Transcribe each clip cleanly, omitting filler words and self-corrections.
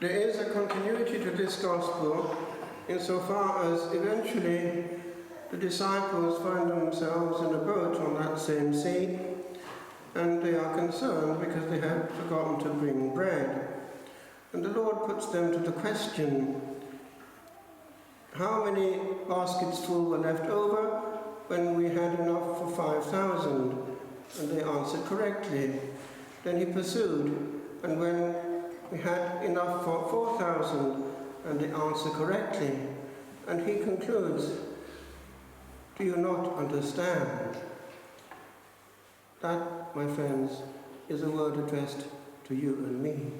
There is a continuity to this gospel insofar as eventually the disciples find themselves in a boat on that same sea, and they are concerned because they have forgotten to bring bread. And the Lord puts them to the question, how many baskets full were left over when we had enough for 5,000? And they answered correctly. Then he pursued, and when we had enough for 4,000, and they answer correctly. And he concludes, do you not understand? That, my friends, is a word addressed to you and me.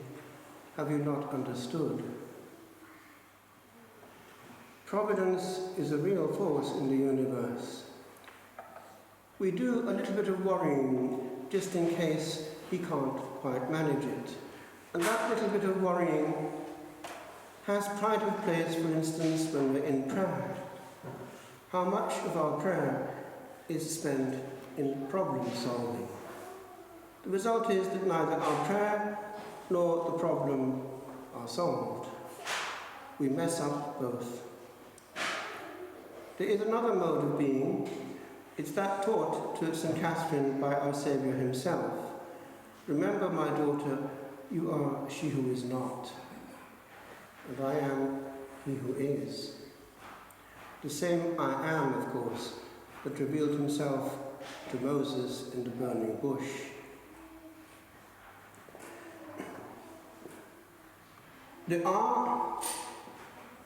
Have you not understood? Providence is a real force in the universe. We do a little bit of worrying just in case he can't quite manage it. And that little bit of worrying has pride of place, for instance, when we're in prayer. How much of our prayer is spent in problem solving? The result is that neither our prayer nor the problem are solved. We mess up both. There is another mode of being. It's that taught to St. Catherine by our Saviour himself. Remember, my daughter, you are she who is not, and I am he who is. The same I am, of course, that revealed himself to Moses in the burning bush. There are,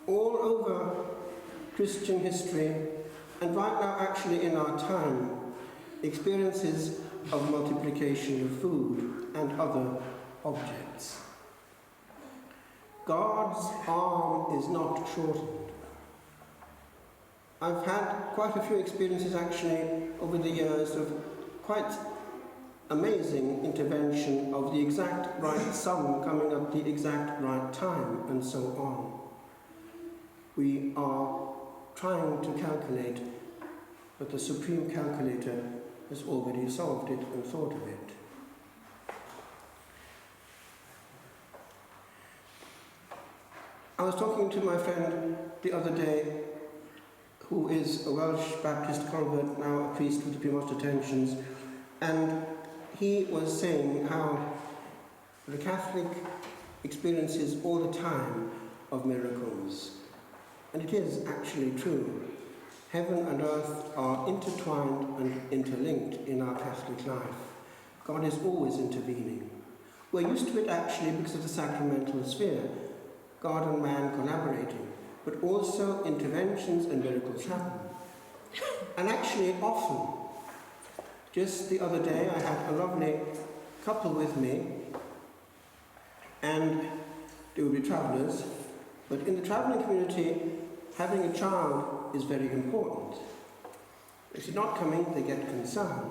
all over Christian history, and right now actually in our time, experiences of multiplication of food and other objects. God's arm is not shortened. I've had quite a few experiences actually over the years of quite amazing intervention of the exact right sum coming up the exact right time, and so on. We are trying to calculate, but the supreme calculator has already solved it and thought of it. I was talking to my friend the other day, who is a Welsh Baptist convert, now a priest with the Premonstratensians, and he was saying how the Catholic experiences all the time of miracles. And it is actually true. Heaven and earth are intertwined and interlinked in our Catholic life. God is always intervening. We're used to it actually because of the sacramental sphere, God and man collaborating, but also interventions and miracles happen. And actually often. Just the other day I had a lovely couple with me, and they would be travellers, but in the travelling community, having a child is very important. If they're not coming, they get concerned.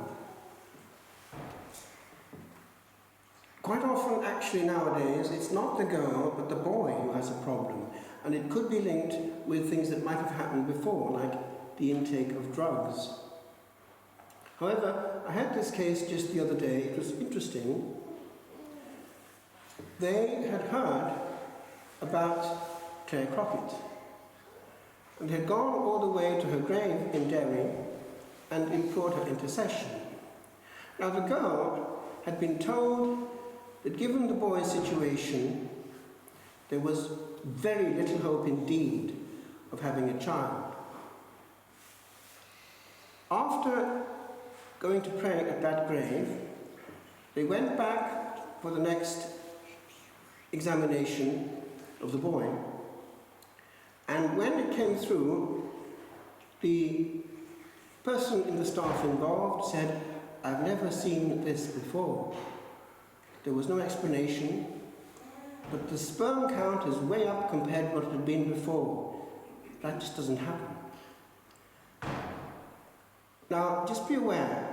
Quite often, actually nowadays, it's not the girl, but the boy who has a problem. And it could be linked with things that might have happened before, like the intake of drugs. However, I had this case just the other day. It was interesting. They had heard about Claire Crockett, and had gone all the way to her grave in Derry and implored her intercession. Now the girl had been told that given the boy's situation, there was very little hope indeed of having a child. After going to pray at that grave, they went back for the next examination of the boy. And when it came through, the person in the staff involved said, I've never seen this before. There was no explanation, but the sperm count is way up compared to what it had been before. That just doesn't happen. Now, just be aware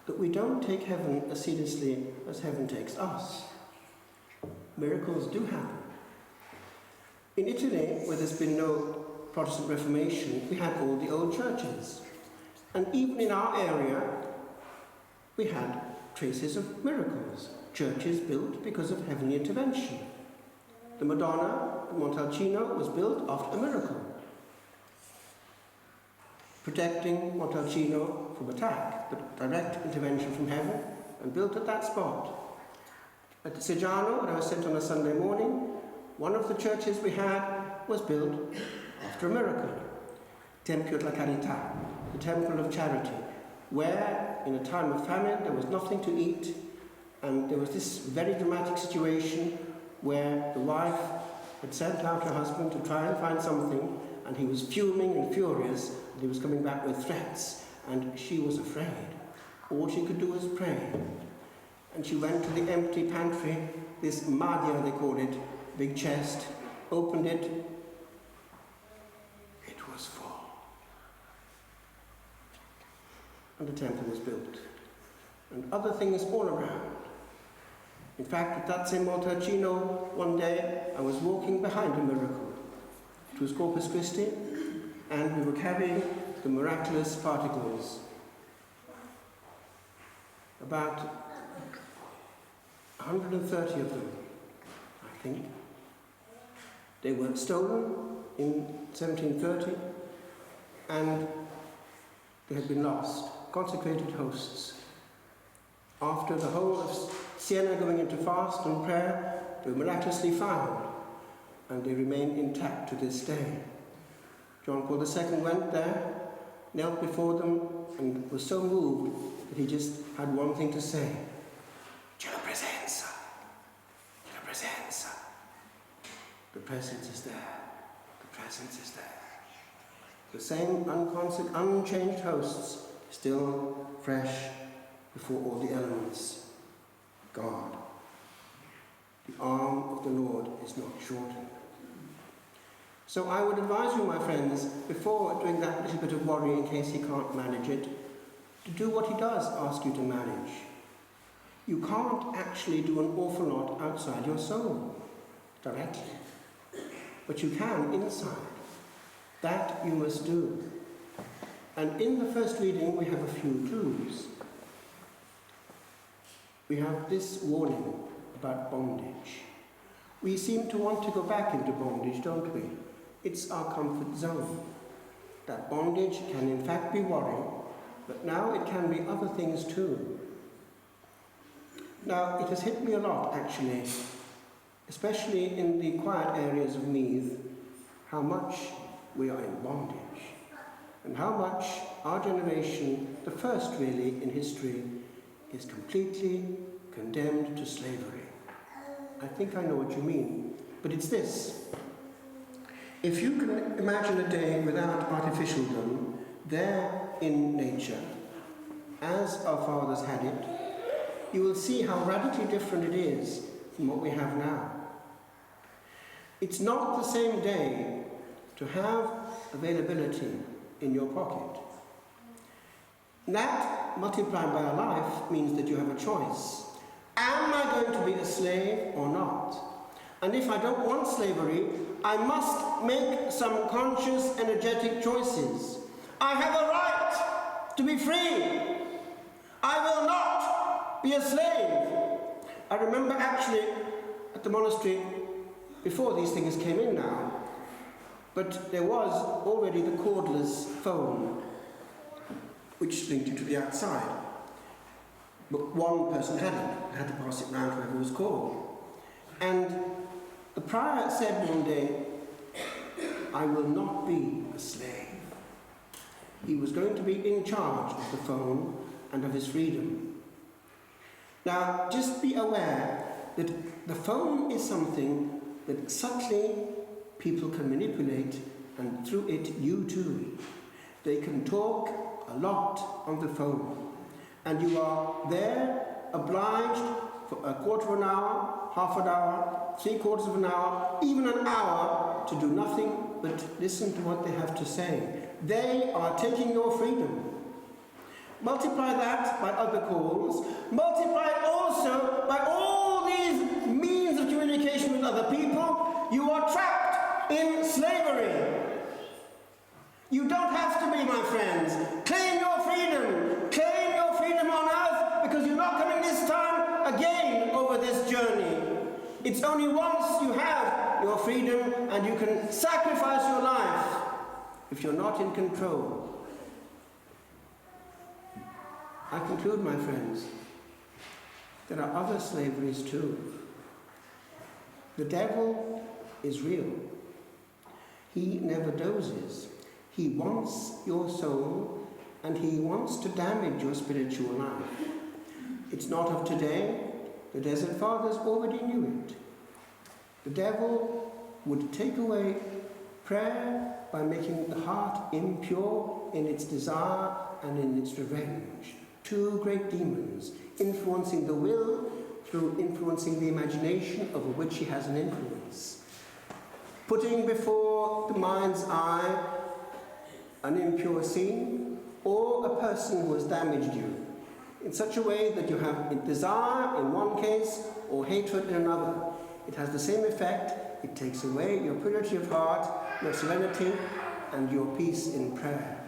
that we don't take heaven as seriously as heaven takes us. Miracles do happen. In Italy, where there's been no Protestant Reformation, we had all the old churches. And even in our area, we had traces of miracles. Churches built because of heavenly intervention. The Madonna at Montalcino was built after a miracle, protecting Montalcino from attack, but direct intervention from heaven, and built at that spot. At Sigiano, when I was sent on a Sunday morning, one of the churches we had was built after a miracle. Tempio della Carità, the Temple of Charity, where in a time of famine there was nothing to eat, and there was this very dramatic situation where the wife had sent out her husband to try and find something, and he was fuming and furious, and he was coming back with threats, and she was afraid. All she could do was pray. And she went to the empty pantry, this madia they called it, big chest, opened it. It was full. And the temple was built. And other things all around. In fact, at that same Montalcino, one day I was walking behind a miracle. It was Corpus Christi, and we were carrying the miraculous particles. About 130 of them, I think. They were stolen in 1730, and they had been lost, consecrated hosts. After the whole of Siena going into fast and prayer, they were miraculously found, and they remain intact to this day. John Paul II went there, knelt before them, and was so moved that he just had one thing to say: "C'è la presenza, c'è la presenza." The presence is there, the presence is there. The same unchanged hosts, still fresh before all the elements. God, the arm of the Lord is not shortened. So I would advise you, my friends, before doing that little bit of worry in case he can't manage it, to do what he does ask you to manage. You can't actually do an awful lot outside your soul, directly. But you can inside. That you must do. And in the first reading we have a few clues. We have this warning about bondage. We seem to want to go back into bondage, don't we? It's our comfort zone. That bondage can in fact be worry, but now it can be other things too. Now, it has hit me a lot, actually, especially in the quiet areas of Meath, how much we are in bondage, and how much our generation, the first really in history, is completely condemned to slavery. I think I know what you mean, but it's this. If you can imagine a day without artificialdom, there in nature, as our fathers had it, you will see how radically different it is from what we have now. It's not the same day to have availability in your pocket. That, multiplied by a life, means that you have a choice. Am I going to be a slave or not? And if I don't want slavery, I must make some conscious, energetic choices. I have a right to be free. I will not be a slave. I remember actually at the monastery, before these things came in now, but there was already the cordless phone, which linked you to the outside. But one person had it, had to pass it round to whoever was called. And the prior said one day, I will not be a slave. He was going to be in charge of the phone and of his freedom. Now, just be aware that the phone is something that subtly people can manipulate, and through it, you too. They can talk a lot on the phone, and you are there obliged for a quarter of an hour, half an hour, 3/4 of an hour, even an hour, to do nothing but listen to what they have to say. They are taking your freedom. Multiply that by other calls, multiply it also by all these means of communication with other people. You are trapped in slavery. You don't have to be, my friends. Claim your freedom. Claim your freedom on earth, because you're not coming this time again over this journey. It's only once you have your freedom and you can sacrifice your life if you're not in control. I conclude, my friends, there are other slaveries too. The devil is real. He never dozes. He wants your soul and he wants to damage your spiritual life. It's not of today. The Desert Fathers already knew it. The devil would take away prayer by making the heart impure in its desire and in its revenge. Two great demons, influencing the will through influencing the imagination over which he has an influence. Putting before the mind's eye an impure scene or a person who has damaged you in such a way that you have desire in one case or hatred in another. It has the same effect. It takes away your purity of heart, your serenity, and your peace in prayer.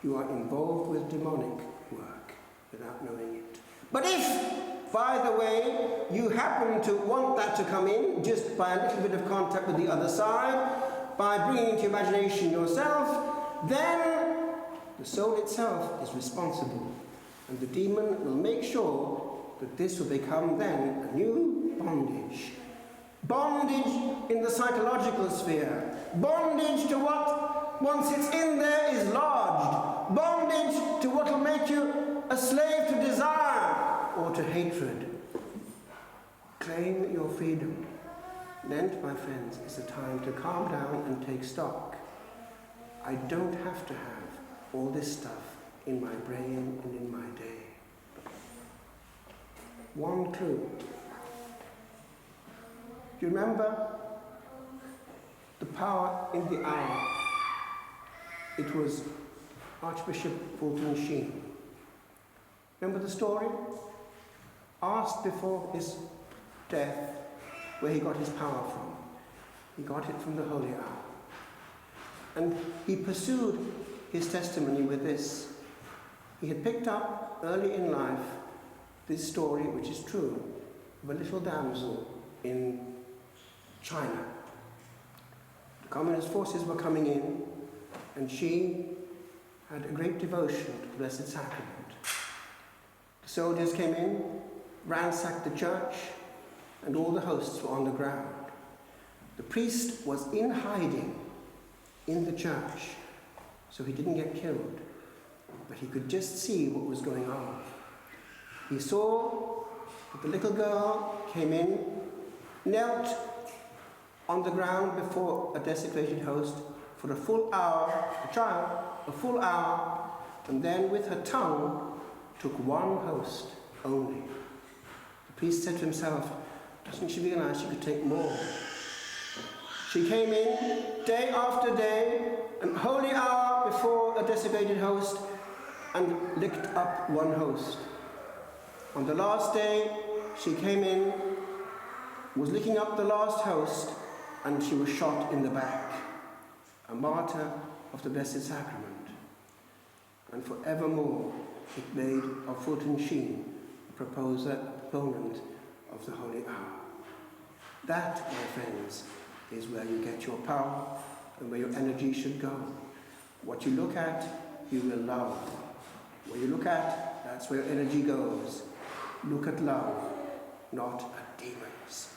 You are involved with demonic work without knowing it. But if, by the way, you happen to want that to come in just by a little bit of contact with the other side, by bringing into imagination yourself, then the soul itself is responsible. And the demon will make sure that this will become then a new bondage. Bondage in the psychological sphere. Bondage to what, once it's in there, is lodged. Bondage to what will make you a slave to desire or to hatred. Claim your freedom. Lent, my friends, is a time to calm down and take stock. I don't have to have all this stuff in my brain and in my day. One clue. Do you remember the power in the hour? It was Archbishop Fulton Sheen. Remember the story? Asked before his death where he got his power from. He got it from the Holy Hour. And he pursued his testimony with this. He had picked up early in life this story, which is true, of a little damsel in China. The communist forces were coming in, and she had a great devotion to the Blessed Sacrament. The soldiers came in, ransacked the church, and all the hosts were on the ground. The priest was in hiding in the church, so he didn't get killed, but he could just see what was going on. He saw that the little girl came in, knelt on the ground before a desecrated host for a full hour, a child, a full hour, and then with her tongue took one host only. The priest said to himself, doesn't she realize she could take more? She came in day after day, an holy hour before a desecrated host, and licked up one host. On the last day, she came in, was licking up the last host, and she was shot in the back, a martyr of the Blessed Sacrament. And forevermore, it made of Fulton Sheen a proponent of the Holy Hour. That, my friends, is where you get your power and where your energy should go. What you look at, you will love. What you look at, that's where your energy goes. Look at love, not at demons.